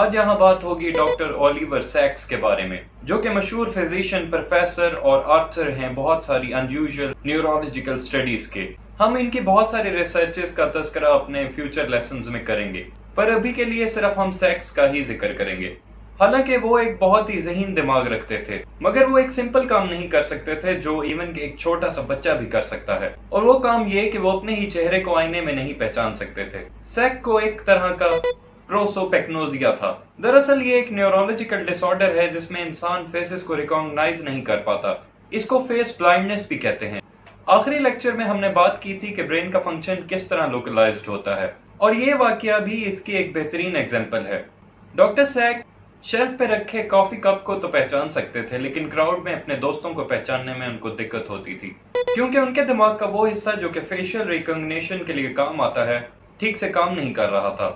آج یہاں بات ہوگی ڈاکٹر اولیور سیکس کے بارے میں، جو کہ مشہور فزیشین، پروفیسر اور آرتھر ہیں بہت ساری انیوژل نیورولوجیکل اسٹڈیز کے۔ ہم ان کی بہت ساری ریسرچز کا تذکرہ اپنے فیوچر لیسنز میں کریں گے، پر ابھی کے لیے صرف ہم سیکس کا ہی ذکر کریں گے۔ حالانکہ وہ ایک بہت ہی ذہین دماغ رکھتے تھے، مگر وہ ایک سمپل کام نہیں کر سکتے تھے جو ایون کہ ایک چھوٹا سا بچہ بھی کر سکتا ہے، اور وہ کام یہ کہ وہ اپنے ہی چہرے کو آئینے میں نہیں پہچان سکتے تھے۔ سیک کو ایک طرح کا پروسوپیکنوزیا تھا۔ دراصل یہ ایک نیورولوجیکل ڈس آرڈر ہے جس میں انسان فیسز کو ریکگنائز نہیں کر پاتا۔ اس کو فیس بلائنڈنس بھی کہتے ہیں۔ آخری لیکچر میں ہم نے بات کی تھی کہ برین کا فنکشن کس طرح لوکلائزڈ ہوتا ہے، اور یہ واقعہ بھی اس کی ایک بہترین ایگزامپل ہے۔ ڈاکٹر سیک شیلف پہ رکھے کافی کپ کو تو پہچان سکتے تھے، لیکن کراؤڈ میں اپنے دوستوں کو پہچاننے میں ان کو دقت ہوتی تھی، کیونکہ ان کے دماغ کا وہ حصہ جو کہ فیشل ریکگنیشن کے لیے کام آتا ہے ٹھیک سے کام نہیں کر رہا تھا۔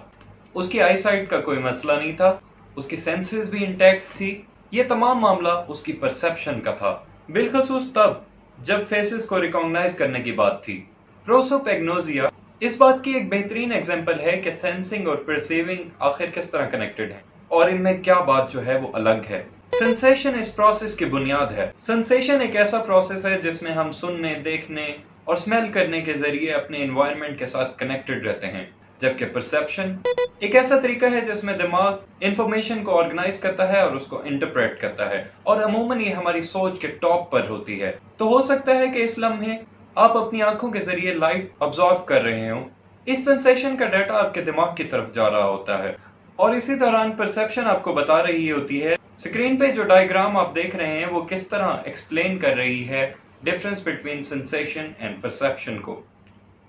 اس کی آئی سائٹ کا کوئی مسئلہ نہیں تھا، اس کی سینسز بھی انٹیکٹ تھی، یہ تمام معاملہ اس کی پرسیپشن کا تھا، بالخصوص تب جب فیسز کو ریکگنائز کرنے کی بات تھی۔ پروسوپیگنوزیا اس بات کی ایک بہترین ایگزامپل ہے کہ سینسنگ اور پرسیونگ آخر کس طرح کنیکٹڈ ہیں، اور ان میں کیا بات جو ہے وہ الگ ہے۔ سینسیشن اس پروسیس کی بنیاد ہے۔ سینسیشن ایک ایسا پروسیس ہے جس میں ہم سننے، دیکھنے اور اسمیل کرنے کے ذریعے اپنے انوائرمنٹ کے ساتھ کنیکٹڈ رہتے ہیں، جبکہ پرسیپشن ایک ایسا طریقہ ہے جس میں دماغ انفارمیشن کو آرگنائز کرتا ہے اور اس کو انٹرپریٹ کرتا ہے، اور عموماً یہ ہماری سوچ کے ٹاپ پر ہوتی ہے۔ تو ہو سکتا ہے کہ اس لمحے آپ اپنی آنکھوں کے ذریعے لائٹ آبزرو کر رہے ہوں، اس سینسیشن کا ڈیٹا آپ کے دماغ کی طرف جا رہا ہوتا ہے، اور اسی دوران پرسیپشن آپ کو بتا رہی ہوتی ہے اسکرین پہ جو ڈائیگرام آپ دیکھ رہے ہیں وہ کس طرح ایکسپلین کر رہی ہے difference between sensation and perception کو۔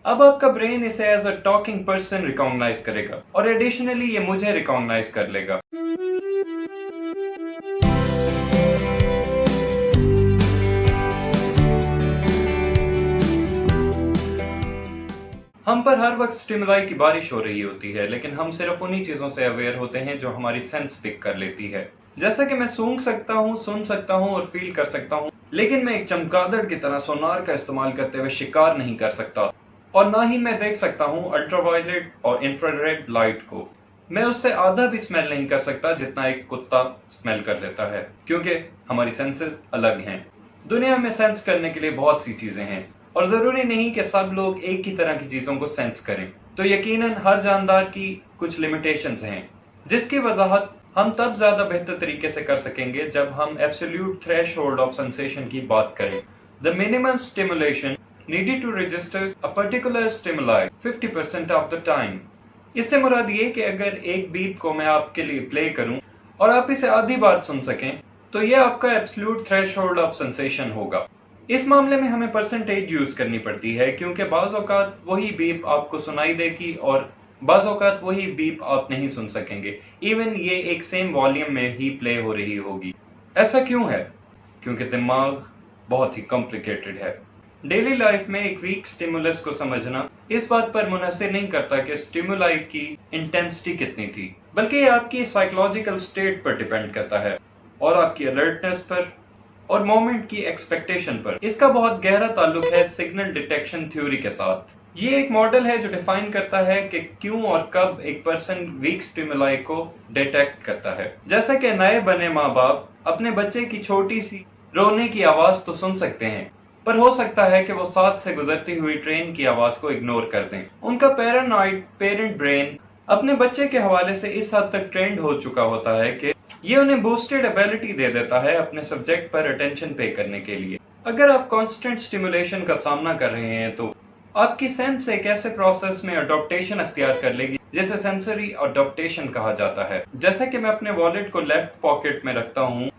اب آپ کا برین اسے as a talking person recognise کرے گا، اور ایڈیشنلی یہ مجھے ریکگنائز کر لے گا۔ ہم پر ہر وقت سٹیمولائی کی بارش ہو رہی ہوتی ہے، لیکن ہم صرف انہی چیزوں سے اویئر ہوتے ہیں جو ہماری سینس پک کر لیتی ہے۔ جیسا کہ میں سونگ سکتا ہوں، سن سکتا ہوں اور فیل کر سکتا ہوں، لیکن میں ایک چمگادڑ کی طرح سونار کا استعمال کرتے ہوئے شکار نہیں کر سکتا، اور نہ ہی میں دیکھ سکتا ہوں الٹرا وائلٹ اور انفراریڈ لائٹ کو۔ میں اس سے آدھا بھی اسمیل نہیں کر سکتا جتنا ایک کتا اسمیل کر لیتا ہے، کیونکہ ہماری سینسز الگ ہیں۔ دنیا میں سینس کرنے کے لیے بہت سی چیزیں ہیں، اور ضروری نہیں کہ سب لوگ ایک ہی طرح کی چیزوں کو سینس کریں۔ تو یقیناً ہر جاندار کی کچھ لمیٹیشنز ہیں، جس کی وضاحت ہم تب زیادہ بہتر طریقے سے کر سکیں گے جب ہم ایبسولوٹ تھریش ہولڈ آف سینسیشن کی بات کریں۔ The minimum stimulation needed to register a particular stimuli 50% of the time۔ اس سے مراد یہ کہ اگر ایک بیپ کو میں آپ کے لیے پلے کروں اور آپ اسے آدھی بار سن سکیں تو یہ آپ کا ایبسولوٹ تھریش ہولڈ آف سینسیشن ہوگا۔ اس معاملے میں ہمیں پرسنٹیج یوز کرنی پڑتی ہے، کیونکہ بعض اوقات وہی بیپ آپ کو سنائی دے گی اور بعض اوقات وہی بیپ آپ نہیں سن سکیں گے، ایون یہ ایک سیم والیوم میں ہی پلے ہو رہی ہوگی۔ ایسا کیوں ہے؟ کیونکہ دماغ بہت ہی کمپلیکیٹڈ ہے۔ ڈیلی لائف میں ایک ویک سٹیمولس کو سمجھنا اس بات پر منحصر نہیں کرتا کہ سٹیمولائی کی انٹینسٹی کتنی تھی، بلکہ یہ آپ کی سائیکولوجیکل سٹیٹ پر ڈیپینڈ کرتا ہے، اور آپ کی الرٹنس پر اور مومنٹ کی ایکسپیکٹیشن پر۔ اس کا بہت گہرا تعلق ہے سگنل ڈیٹیکشن تھیوری کے ساتھ۔ یہ ایک ماڈل ہے جو ڈیفائن کرتا ہے کہ کیوں اور کب ایک پرسن ویک سٹیمولائی کو ڈیٹیکٹ کرتا ہے۔ جیسا کہ نئے بنے ماں باپ اپنے بچے کی چھوٹی سی رونے کی آواز تو سن سکتے ہیں، پر ہو سکتا ہے کہ وہ ساتھ سے گزرتی ہوئی ٹرین کی آواز کو اگنور کر دیں۔ ان کا پیرانوئڈ پیرنٹ برین اپنے بچے کے حوالے سے اس حد تک ٹرینڈ ہو چکا ہوتا ہے کہ یہ انہیں بوسٹڈ ایبیلٹی دے دیتا ہے اپنے سبجیکٹ پر اٹینشن پے کرنے کے لیے۔ اگر آپ کانسٹنٹ سٹیمولیشن کا سامنا کر رہے ہیں تو آپ کی سینس ایک ایسے پروسیس میں اڈاپٹیشن اختیار کر لے گی جسے سینسری اڈاپٹیشن کہا جاتا ہے۔ جیسا کہ میں اپنے والیٹ کو لیفٹ پاکٹ میں رکھتا ہوں،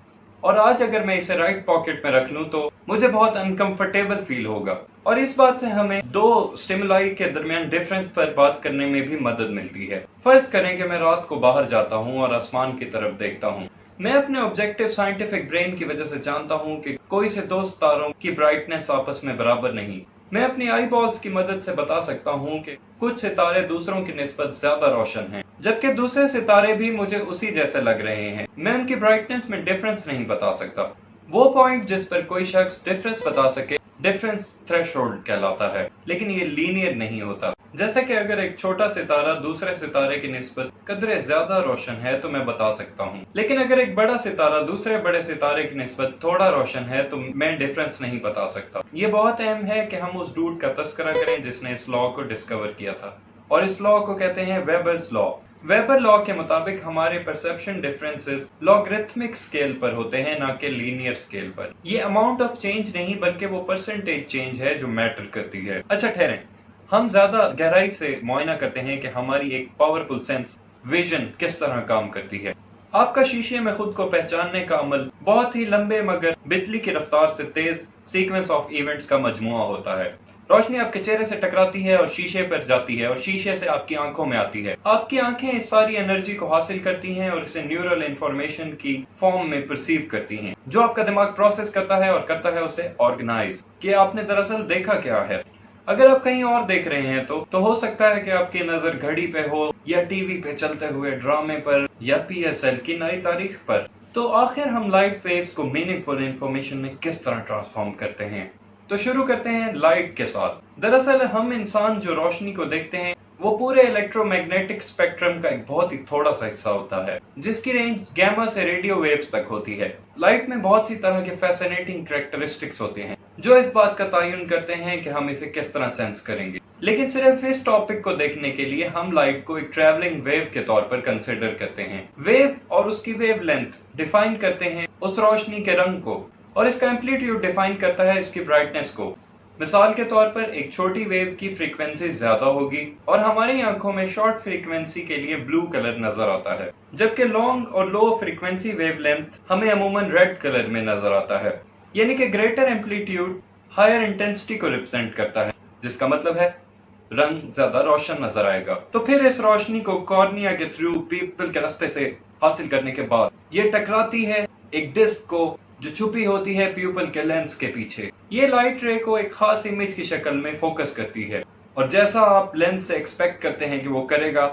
اور آج اگر میں اسے رائٹ پاکٹ میں رکھ لوں تو مجھے بہت انکمفرٹیبل فیل ہوگا، اور اس بات سے ہمیں دو سٹیمولائی کے درمیان ڈفرنس پر بات کرنے میں بھی مدد ملتی ہے۔ فرض کریں کہ میں رات کو باہر جاتا ہوں اور آسمان کی طرف دیکھتا ہوں۔ میں اپنے آبجیکٹو سائنٹیفک برین کی وجہ سے جانتا ہوں کہ کوئی سے دو ستاروں کی برائٹنس آپس میں برابر نہیں۔ میں اپنی آئی بالز کی مدد سے بتا سکتا ہوں کہ کچھ ستارے دوسروں کی نسبت زیادہ روشن ہیں، جبکہ دوسرے ستارے بھی مجھے اسی جیسے لگ رہے ہیں۔ میں ان کی برائٹنس میں ڈفرنس نہیں بتا سکتا۔ وہ پوائنٹ جس پر کوئی شخص ڈفرنس بتا سکے ڈفرنس تھریش ہولڈ کہلاتا ہے، لیکن یہ لینئر نہیں ہوتا۔ जैसे कि अगर एक छोटा सितारा दूसरे सितारे की निस्बत कदरे ज्यादा रोशन है तो मैं बता सकता हूँ, लेकिन अगर एक बड़ा सितारा दूसरे बड़े सितारे की निस्बत थोड़ा रोशन है तो मैं डिफरेंस नहीं बता सकता। ये बहुत अहम है कि हम उस डूड का तस्करा करें जिसने इस लॉ को डिस्कवर किया था, और इस लॉ को कहते हैं वेबर्स लॉ। वेबर लॉ के मुताबिक हमारे परसेप्शन डिफरेंसेस लॉगरिथमिक स्केल पर होते हैं, ना कि लीनियर स्केल पर। ये अमाउंट ऑफ चेंज नहीं बल्कि वो परसेंटेज चेंज है जो मैटर करती है। अच्छा ठहरें, हम ज्यादा गहराई से मुआयना करते हैं कि हमारी एक पावरफुल सेंस विजन किस तरह काम करती है। आपका शीशे में खुद को पहचानने का अमल बहुत ही लंबे मगर बिजली की रफ्तार से तेज सीक्वेंस ऑफ इवेंट्स का मजमुआ होता है। रोशनी आपके चेहरे से टकराती है और शीशे पर जाती है और शीशे से आपकी आंखों में आती है। आपकी आंखें इस सारी एनर्जी को हासिल करती हैं और इसे न्यूरल इंफॉर्मेशन की फॉर्म में परसीव करती हैं, जो आपका दिमाग प्रोसेस करता है और करता है उसे ऑर्गेनाइज कि आपने दरअसल देखा क्या है। अगर आप कहीं और देख रहे हैं तो हो सकता है कि आपकी नजर घड़ी पे हो या टीवी पे चलते हुए ड्रामे पर या पीएसएल की नई तारीख पर। तो आखिर हम लाइट वेव्स को मीनिंगफुल इंफॉर्मेशन में किस तरह ट्रांसफॉर्म करते हैं? तो शुरू करते हैं लाइट के साथ। दरअसल हम इंसान जो रोशनी को देखते हैं वो पूरे इलेक्ट्रोमैग्नेटिक स्पेक्ट्रम का एक बहुत ही थोड़ा सा हिस्सा होता है, जिसकी रेंज गैमा से रेडियो वेव्स तक होती है। लाइट में बहुत सी तरह के फैसिनेटिंग कैरेक्टरिस्टिक्स होते हैं जो इस बात का तयन करते हैं कि हम इसे किस तरह सेंस करेंगे, लेकिन सिर्फ इस टॉपिक को देखने के लिए हम लाइट को एक ट्रैवलिंग वेव के तौर पर कंसिडर करते हैं। वेव और उसकी वेव लेंथ डिफाइन करते हैं उस रोशनी के रंग को, और इसका एम्पलीट्यूड डिफाइन करता है इसकी ब्राइटनेस को। मिसाल के तौर पर एक छोटी वेव की फ्रीक्वेंसी ज्यादा होगी और हमारी आंखों में शॉर्ट फ्रीक्वेंसी के लिए ब्लू कलर नजर आता है, जबकि लॉन्ग और लो फ्रीक्वेंसी वेव लेंथ हमें अमूमन रेड कलर में नजर आता है। यानी कि ग्रेटर एम्पलीट्यूड हायर इंटेंसिटी को रिप्रेजेंट करता है, जिसका मतलब है रंग ज्यादा रोशन नजर आएगा। तो फिर इस रोशनी को कॉर्निया के थ्रू पीपल के रास्ते से हासिल करने के बाद ये टकराती है एक डिस्क को जो छुपी होती है प्यूपल के लेंस के पीछे। ये लाइट रे को एक खास इमेज की शक्ल में फोकस करती है, और जैसा आप लेंस से एक्सपेक्ट करते हैं कि वो करेगा,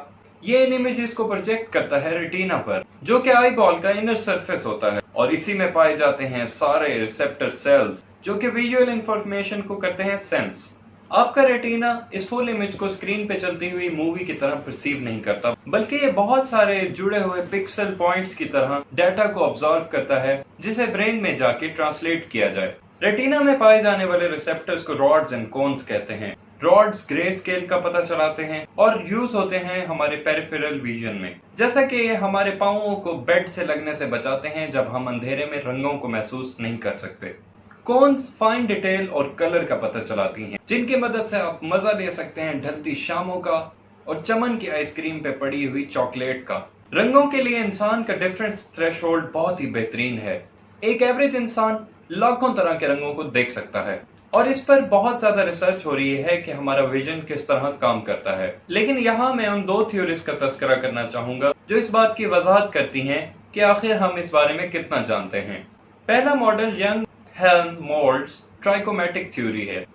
ये इन इमेजेस को प्रोजेक्ट करता है रेटिना पर, जो कि आई बॉल का इनर सरफेस होता है, और इसी में पाए जाते हैं सारे रिसेप्टर सेल्स जो कि विजुअल इंफॉर्मेशन को करते हैं सेंस। आपका रेटिना इस फुल इमेज को स्क्रीन पे चलती हुई मूवी की तरह परसीव नहीं करता, बल्कि ये बहुत सारे जुड़े हुए पिक्सल पॉइंट्स की तरह डाटा को ऑब्जर्व करता है, जिसे ब्रेन में जाके ट्रांसलेट किया जाए। रेटिना में पाए जाने वाले रिसेप्टर्स को रॉड्स एंड कोन्स कहते हैं। रॉड्स ग्रे स्केल का पता चलाते हैं और यूज होते हैं हमारे पेरिफेरल विजन में, जैसा कि ये हमारे पांवों को बेड से लगने से बचाते हैं जब हम अंधेरे में रंगों को महसूस नहीं कर सकते। कोन्स फाइन डिटेल और कलर का पता चलाती हैं, जिनकी मदद से आप मजा ले सकते हैं ढलती शामों का और चमन की आइसक्रीम पे पड़ी हुई चॉकलेट का। रंगों के लिए इंसान का डिफरेंस थ्रेशोल्ड बहुत ही बेहतरीन है। एक एवरेज इंसान लाखों तरह के रंगों को देख सकता है, और इस पर बहुत ज्यादा रिसर्च हो रही है कि हमारा विजन किस तरह काम करता है। लेकिन यहाँ मैं उन दो थ्योरीज का तस्करा करना चाहूंगा जो इस बात की वजाहत करती हैं कि आखिर हम इस बारे में कितना जानते हैं। पहला मॉडल यंग हेल्महोल्ट्ज ट्राइकोमेटिक थ्योरी है,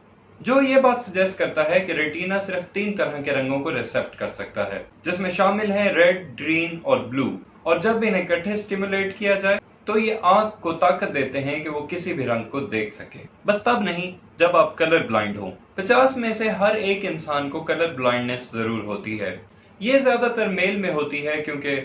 जो ये बात सजेस्ट करता है कि रेटिना सिर्फ 3 तरह के रंगों को रिसेप्ट कर सकता है, जिसमें शामिल है रेड, ग्रीन और ब्लू, और जब इन्हें इकट्ठे स्टिमुलेट किया जाए तो ये आंख को ताकत देते हैं कि वो किसी भी रंग को देख सके। बस तब नहीं जब आप कलर ब्लाइंड हो। 50 में से हर एक इंसान को कलर ब्लाइंडनेस जरूर होती है। ये ज्यादातर मेल में होती है क्योंकि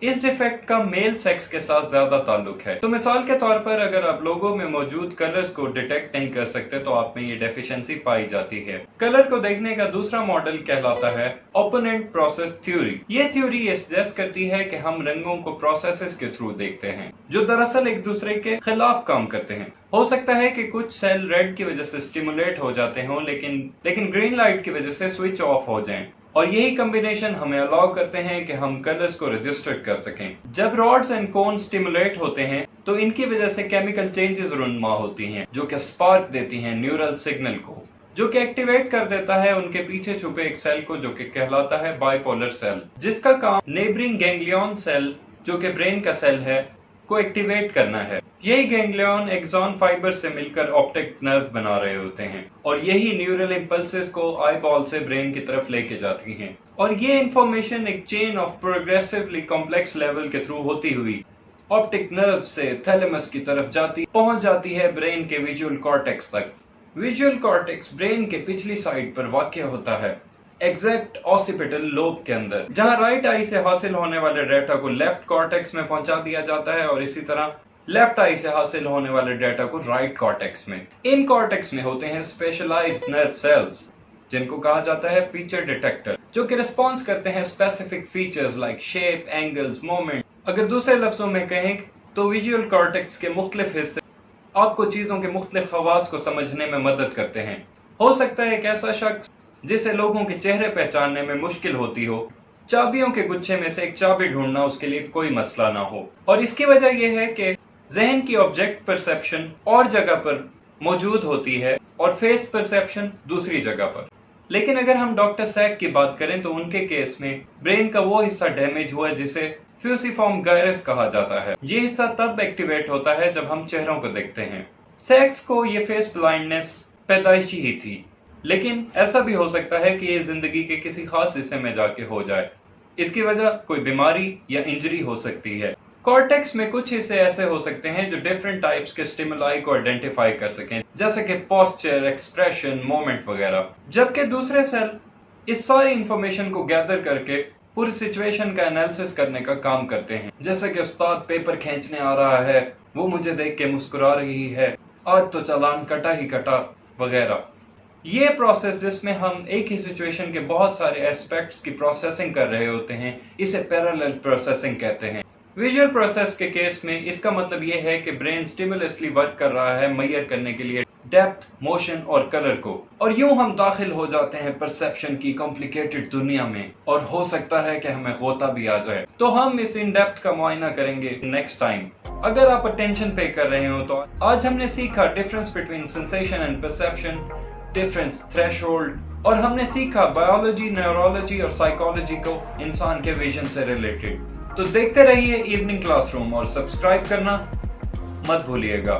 इस डिफेक्ट का मेल सेक्स के साथ ज्यादा ताल्लुक है। तो मिसाल के तौर पर अगर आप लोगों में मौजूद कलर्स को डिटेक्ट नहीं कर सकते तो आप में ये डेफिशिएंसी पाई जाती है। कलर को देखने का दूसरा मॉडल कहलाता है ओपोनेंट प्रोसेस थ्योरी। ये थ्योरी ये सजेस्ट करती है कि हम रंगों को प्रोसेसेस के थ्रू देखते हैं जो दरअसल एक दूसरे के खिलाफ काम करते हैं। हो सकता है कि कुछ सेल रेड की वजह से स्टिमुलेट हो जाते हों लेकिन ग्रीन लाइट की वजह से स्विच ऑफ हो जाएं, और यही कॉम्बिनेशन हमें अलाउ करते हैं कि हम कलर्स को रजिस्टर कर सकें। जब रॉड्स एंड कोन स्टिमुलेट होते हैं तो इनकी वजह से केमिकल चेंजेस रुनुमा होती हैं जो कि स्पार्क देती हैं न्यूरल सिग्नल को, जो कि एक्टिवेट कर देता है उनके पीछे छुपे एक सेल को जो कि कहलाता है बाइपोलर सेल, जिसका काम नेबरिंग गैंग्लियन सेल जो कि ब्रेन का सेल है को एक्टिवेट करना है। यही गैंग्लियन एक्सॉन फाइबर से मिलकर ऑप्टिक नर्व बना रहे होते हैं, और यही न्यूरल इंपल्सेस को आई बॉल से ब्रेन की तरफ लेके जाती हैं, और ये इंफॉर्मेशन एक chain of progressively complex level के थ्रू होती हुई ऑप्टिक नर्व से थैलेमस की तरफ पहुंच जाती है ब्रेन के विजुअल कॉर्टेक्स तक। विजुअल कॉर्टेक्स ब्रेन के पिछली साइड पर वाक़ होता है। एग्जैक्ट ऑसिपिटल लोब के अंदर, जहां राइट आई से हासिल होने वाले डेटा को लेफ्ट कॉर्टेक्स में पहुंचा दिया जाता है और इसी तरह लेफ्ट आई से हासिल होने वाले डेटा को राइट कॉर्टेक्स में। इन कॉर्टेक्स में होते हैं स्पेशलाइज्ड नर्व सेल्स जिनको कहा जाता है फीचर डिटेक्टर, जो कि रिस्पॉन्स करते हैं specific features like shape, angles, moment. अगर दूसरे लफ्जों में कहें तो विजुअल कॉर्टेक्स के मुख्तलिफ हिस्से आपको चीजों के मुख्तलिफ खवास को समझने में मदद करते हैं। हो सकता है एक ऐसा शख्स जिसे लोगों के चेहरे पहचानने में मुश्किल होती हो, चाबियों के गुच्छे में से एक चाबी ढूंढना उसके लिए कोई मसला ना हो। और इसकी वजह यह है कि जहन की ऑब्जेक्ट परसेप्शन और जगह पर मौजूद होती है और फेस परसेप्शन दूसरी जगह पर। लेकिन अगर हम डॉक्टर सैक की बात करें तो उनके केस में ब्रेन का वो हिस्सा डैमेज हुआ जिसे फ्यूसिफॉर्म गायरस कहा जाता है। ये हिस्सा तब एक्टिवेट होता है जब हम चेहरों को देखते हैं। सैक्स को ये फेस ब्लाइंडनेस पैदाइशी ही थी, लेकिन ऐसा भी हो सकता है कि ये जिंदगी के किसी खास हिस्से में जाके हो जाए। इसकी वजह कोई बीमारी या इंजरी हो सकती है। कॉर्टेक्स में कुछ हिस्से ऐसे हो सकते हैं जो डिफरेंट टाइप्स के स्टिमुलाई को आइडेंटिफाई कर सकें, जैसे कि पोस्चर, एक्सप्रेशन, मोमेंट वगैरह, जबकि दूसरे सेल इस सारी इंफॉर्मेशन को गैदर करके पूरी सिचुएशन का एनालिसिस करने का काम करते हैं। जैसे कि उस्ताद पेपर खींचने आ रहा है, वो मुझे देख के मुस्कुरा रही है, आज तो चालान कटा ही कटा वगैरह। ये प्रोसेस जिसमें हम एक ही सिचुएशन के बहुत सारे एस्पेक्ट्स की प्रोसेसिंग कर रहे होते हैं, इसे पैरेलल प्रोसेसिंग कहते हैं। विजुअल प्रोसेस के केस में इसका मतलब यह है कि ब्रेन स्टिमुलसली वर्क कर रहा है मेजर करने के लिए डेप्थ, मोशन और कलर को, और यूं हम दाखिल हो जाते हैं परसेप्शन की कॉम्प्लिकेटेड दुनिया में, और हो सकता है कि हमें गोता भी आ जाए। तो हम इस इन डेप्थ का मुआयना करेंगे नेक्स्ट टाइम। अगर आप अटेंशन पे कर रहे हो तो आज हमने सीखा difference between sensation and perception, difference threshold, और हमने सीखा बायोलॉजी, न्यूरोलॉजी और साइकोलॉजी को इंसान के विजन से रिलेटेड। तो देखते रहिए इवनिंग क्लासरूम और सब्सक्राइब करना मत भूलिएगा।